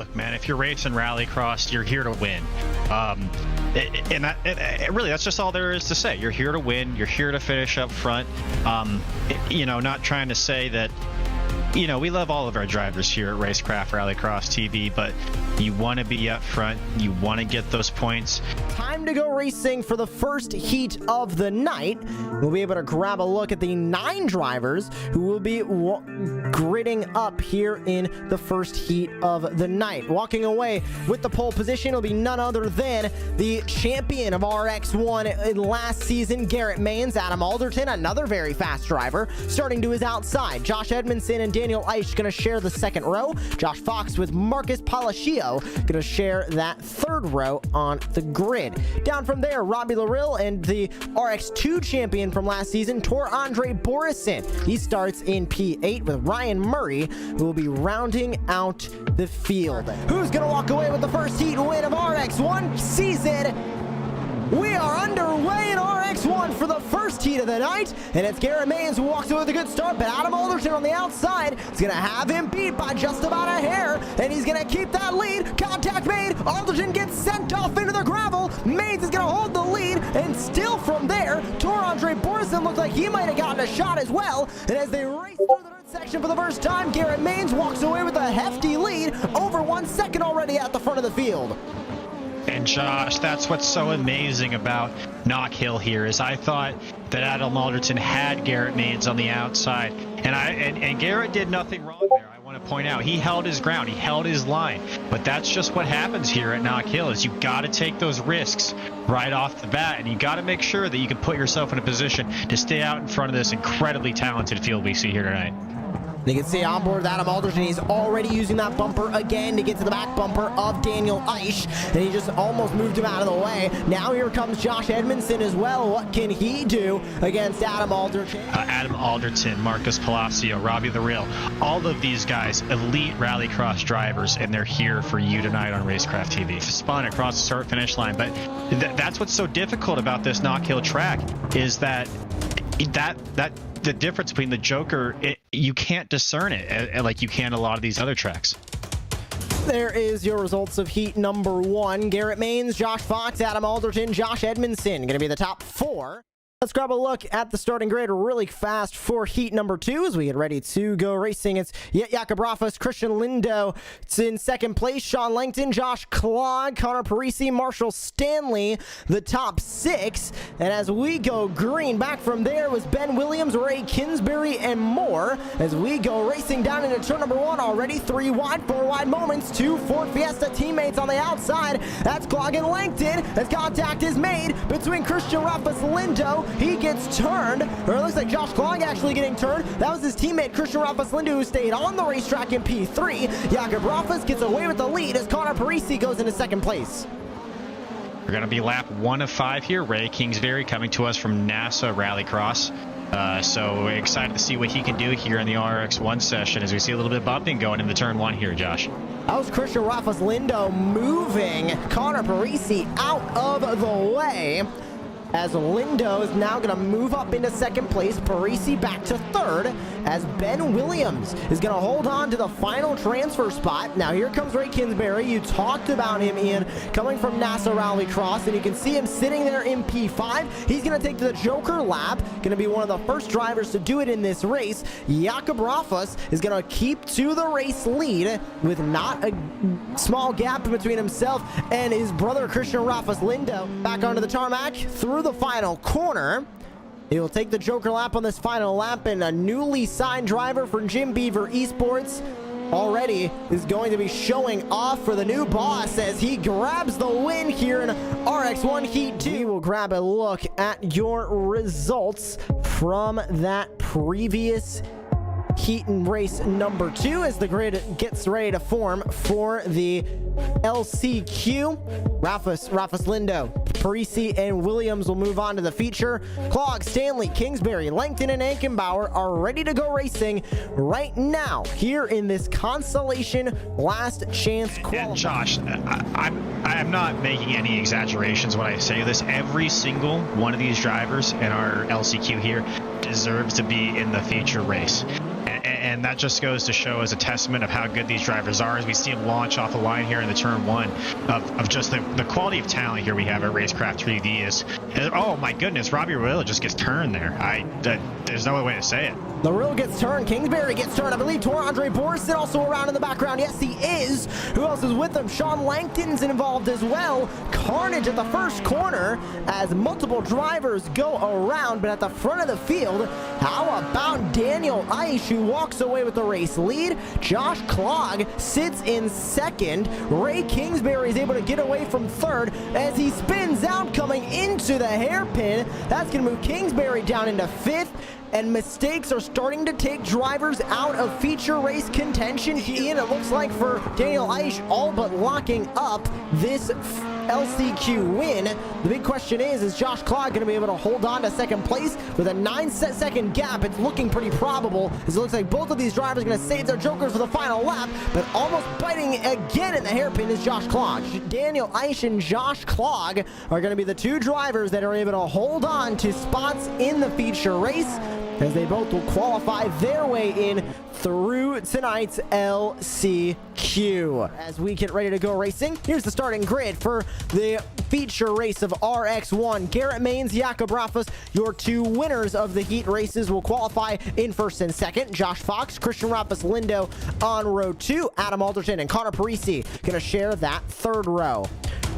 look, man, if you're racing rallycross, you're here to win. Really, that's just all there is to say. You're here to win. You're here to finish up front. You know, not trying to say that, you know, we love all of our drivers here at RaceCraft Rallycross TV, but you want to be up front. You want to get those points. Time to go racing for the first heat of the night. We'll be able to grab a look at the 9 drivers who will be gridding up here in the first heat of the night. Walking away with the pole position will be none other than the champion of RX1 in last season, Garrett Maines. Adam Alderton, another very fast driver, starting to his outside. Josh Edmondson and Daniel Eisch going to share the second row. Josh Fox with Marcus Palacio going to share that third row on the grid. Down from there, Robbie Larill and the RX2 champion from last season, Tor Andre Borison. He starts in P8 with Ryan Murray, who will be rounding out the field. Who's going to walk away with the first heat win of RX1 season? We are underway in RX1 for the first heat of the night, and it's Garrett Maines who walks away with a good start, but Adam Alderton on the outside is going to have him beat by just about a hair, and he's going to keep that lead. Contact made. Alderton gets sent off into the gravel. Maines is going to hold the lead, and still from there, Tor Andre Borison looked like he might have gotten a shot as well, and as they race through the third section for the first time, Garrett Maines walks away with a hefty lead, over 1 second already at the front of the field. And Josh, that's what's so amazing about Knock Hill here, is I thought that Adam Alderton had Garrett Maines on the outside, and Garrett did nothing wrong there. I want to point out he held his ground, he held his line, but that's just what happens here at Knock Hill, is you got to take those risks right off the bat, and you got to make sure that you can put yourself in a position to stay out in front of this incredibly talented field we see here tonight. You can see on board with Adam Alderton, he's already using that bumper again to get to the back bumper of Daniel Eisch, and he just almost moved him out of the way. Now here comes Josh Edmondson as well. What can he do against Adam Alderton? Adam Alderton, Marcus Palacio, Robbie Larill, all of these guys, elite rallycross drivers, and they're here for you tonight on RaceCraft TV. Spun across the start-finish line, but that's what's so difficult about this Knock Hill track, is that the difference between the Joker, you can't discern it like you can a lot of these other tracks. There is your results of heat number 1. Garrett Maines, Josh Fox, Adam Alderton, Josh Edmondson going to be the top 4. Let's grab a look at the starting grid really fast for heat number 2 as we get ready to go racing. It's Jakob Raffas, Christian Lindo. It's in second place, Sean Langton, Josh Klog, Connor Parisi, Marshall Stanley, the top 6. And as we go green, back from there was Ben Williams, Ray Kinsbury, and more. As we go racing down into turn number 1, already 3 wide, 4 wide moments. 2 Ford Fiesta teammates on the outside. That's Klog and Langton as contact is made between Christian Raffas, Lindo. He gets turned, or it looks like Josh Klog actually getting turned. That was his teammate Christian Raffas Lindo, who stayed on the racetrack in P3. Jakob Raffas gets away with the lead as Connor Parisi goes into second place. We're going to be lap 1 of 5 here. Ray Kingsbury coming to us from NASA Rallycross. So excited to see what he can do here in the RX1 session as we see a little bit of bumping going into turn 1 here, Josh. That was Christian Raffas Lindo moving Connor Parisi out of the way, as Lindo is now going to move up into second place. Parisi back to third, as Ben Williams is going to hold on to the final transfer spot. Now here comes Ray Kinsbury. You talked about him, Ian, coming from NASA Rallycross, and you can see him sitting there in P5. He's going to take the Joker lap, going to be one of the first drivers to do it in this race. Jakob Raffas is going to keep to the race lead with not a small gap between himself and his brother Christian Raffas Lindo. Back onto the tarmac through the final corner. He will take the Joker lap on this final lap, and a newly signed driver for Jim Beaver Esports already is going to be showing off for the new boss as he grabs the win here in RX1 Heat 2. We will grab a look at your results from that previous heat and race number 2 as the grid gets ready to form for the LCQ. Raffas Lindo, Parisi, and Williams will move on to the feature. Klog, Stanley, Kingsbury, Langton, and Ankenbauer are ready to go racing right now here in this Constellation Last Chance qualifier. And Josh, I'm not making any exaggerations when I say this. Every single one of these drivers in our LCQ here deserves to be in the feature race. and that just goes to show as a testament of how good these drivers are as we see them launch off the line here in the turn one of just the quality of talent here we have at RaceCraft 3D is, oh my goodness, Robbie Royal just gets turned there. There's no other way to say it. The Rill gets turned. Kingsbury gets turned. I believe Andre Borson also around in the background. Yes, he is. Who else is with him? Sean Langton's involved as well. Carnage at the first corner as multiple drivers go around, but at the front of the field, how about Daniel Aish, who walks away with the race lead? Josh Clogg sits in second. Ray Kingsbury is able to get away from third as he spins out coming into the hairpin. That's going to move Kingsbury down into fifth. And mistakes are starting to take drivers out of feature race contention. Ian, it looks like for Daniel Aish all but locking up this LCQ win. The big question is Josh Clogg going to be able to hold on to second place with a 9-second gap? It's looking pretty probable as it looks like both of these drivers are going to save their jokers for the final lap, but almost biting again in the hairpin is Josh Clogg. Daniel Aish and Josh Clogg are going to be the two drivers that are able to hold on to spots in the feature race, as they both will qualify their way in through tonight's LCQ. As we get ready to go racing, here's the starting grid for the feature race of RX1. Garrett Maines, Jakob Raffas, your two winners of the heat races, will qualify in first and second. Josh Fox, Christian Raffas Lindo on row 2. Adam Alderton and Connor Parisi going to share that third row.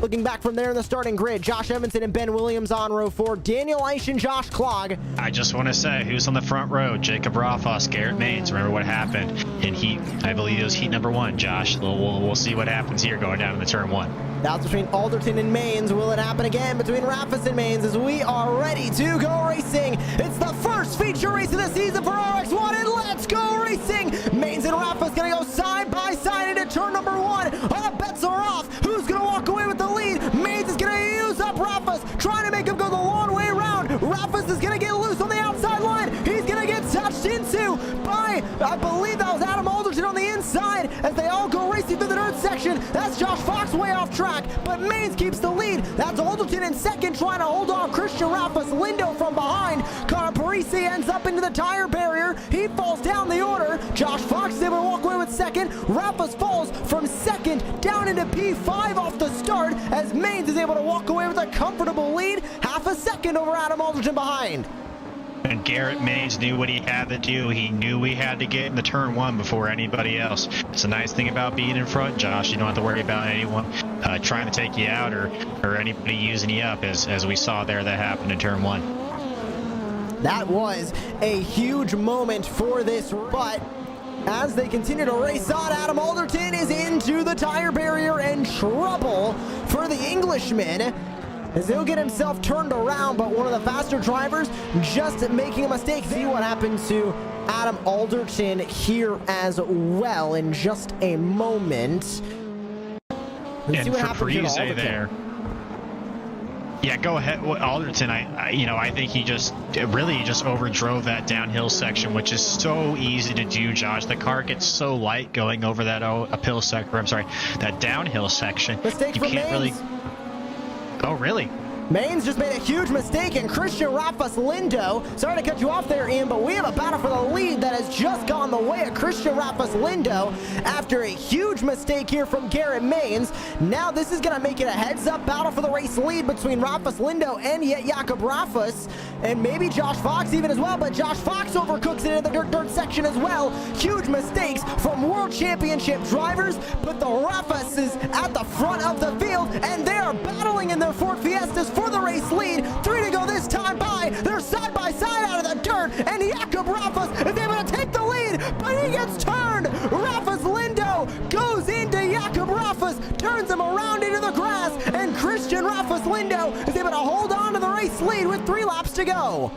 Looking back from there in the starting grid, Josh Evanson and Ben Williams on row 4, Daniel Aish and Josh Clogg. I just want to say, who's on the front row? Jacob Raffas, Garrett Maines. Remember what happened in heat, I believe it was heat number 1, Josh. We'll see what happens here going down in the turn 1. That's between Alderton and Maines. Will it happen again between Raffas and Maines as we are ready to go racing? It's the first feature race of the season for RX1, and let's go racing! Maines and Raffas going to go side by side into turn number 1. All bets are off. Who's going to walk away with the lead? Maines is going to use up Raffas, trying to make him go the long way around. Raffas is going to get loose on the outside line. He's going to get touched into by, I believe that was Adam Alderton on the inside, as they all go racing through the dirt section. That's Josh Fox way off track, but Maines keeps the lead. That's Alderton in second, trying to hold on Christian Raffas Lindo from behind. Connor Parisi ends up into the tire barrier. He falls down the order. Josh Fox is able to walk away with second. Raffas falls from second down into P5 off the start, as Maines is able to walk away with a comfortable lead, half a second over Adam Alderton behind. And Garrett Maines knew what he had to do. He knew we had to get in the turn 1 before anybody else. It's a nice thing about being in front, Josh. You don't have to worry about anyone trying to take you out or anybody using you up, as we saw there that happened in turn 1. That was a huge moment for this, but as they continue to race on, Adam Alderton is into the tire barrier and trouble for the Englishman, as he'll get himself turned around, but one of the faster drivers just making a mistake. See what happened to Adam Alderton here as well in just a moment. Let's see what happens here to Alderton there. Yeah, go ahead. Alderton, I think he just overdrove that downhill section, which is so easy to do, Josh. The car gets so light going over that that downhill section. Mistake from Maines. Oh, really? Maines just made a huge mistake, and Christian Raffas Lindo, sorry to cut you off there, Ian, but we have a battle for the lead that has just gone the way of Christian Raffas Lindo after a huge mistake here from Garrett Maines. Now this is going to make it a heads-up battle for the race lead between Raffas Lindo and yet Jakob Raffas, and maybe Josh Fox even as well, but Josh Fox overcooks it in the dirt section as well. Huge mistakes from World Championship drivers, but the Raffas is at the front of the field, and they are battling in their Ford Fiestas for the race lead. 3 to go this time by. They're side by side out of the dirt, and Jakob Raffas is able to take the lead, but he gets turned. Raffas Lindo goes into Jakob Raffas, turns him around into the grass, and Christian Raffas Lindo is able to hold on to the race lead with 3 laps to go.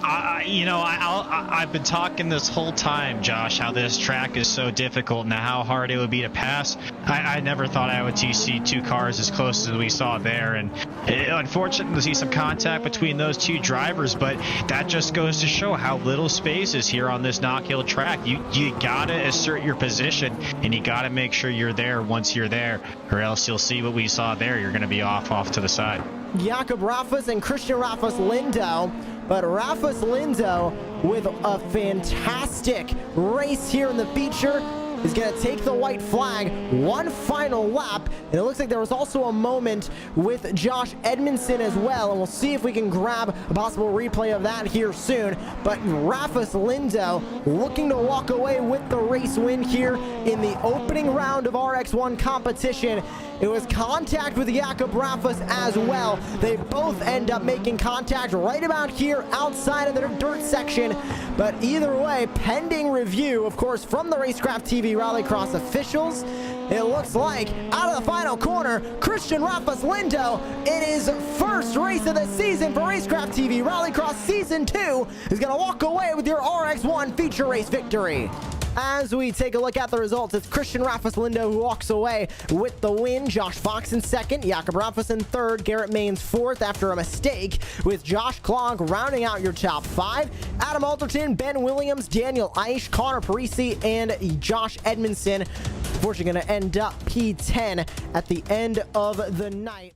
I've been talking this whole time, Josh, how this track is so difficult and how hard it would be to pass. I never thought I would see 2 cars as close as we saw there, and unfortunate to see some contact between those 2 drivers, but that just goes to show how little space is here on this Knock Hill track. You gotta assert your position, and you gotta make sure you're there once you're there, or else you'll see what we saw there. You're gonna be off to the side. Jakob Raffas and Christian Raffas Lindo but Rafus Lindo with a fantastic race here in the feature is going to take the white flag. One final lap, and it looks like there was also a moment with Josh Edmondson as well, and we'll see if we can grab a possible replay of that here soon. But Rafus Lindo looking to walk away with the race win here in the opening round of RX1 competition. It was contact with Jakob Rafus as well. They both end up making contact right about here outside of the dirt section. But either way, pending review, of course, from the RaceCraft TV Rallycross officials, it looks like out of the final corner, Christian Rafus Lindo, in his first race of the season for RaceCraft TV Rallycross Season 2, is going to walk away with your RX1 feature race victory. As we take a look at the results, it's Christian Rafus Lindo who walks away with the win. Josh Fox in second, Jakob Rafus in third, Garrett Maines fourth after a mistake, with Josh Klonk rounding out your top five. Adam Alderton, Ben Williams, Daniel Eisch, Connor Parisi, and Josh Edmondson, unfortunately going to end up P10 at the end of the night.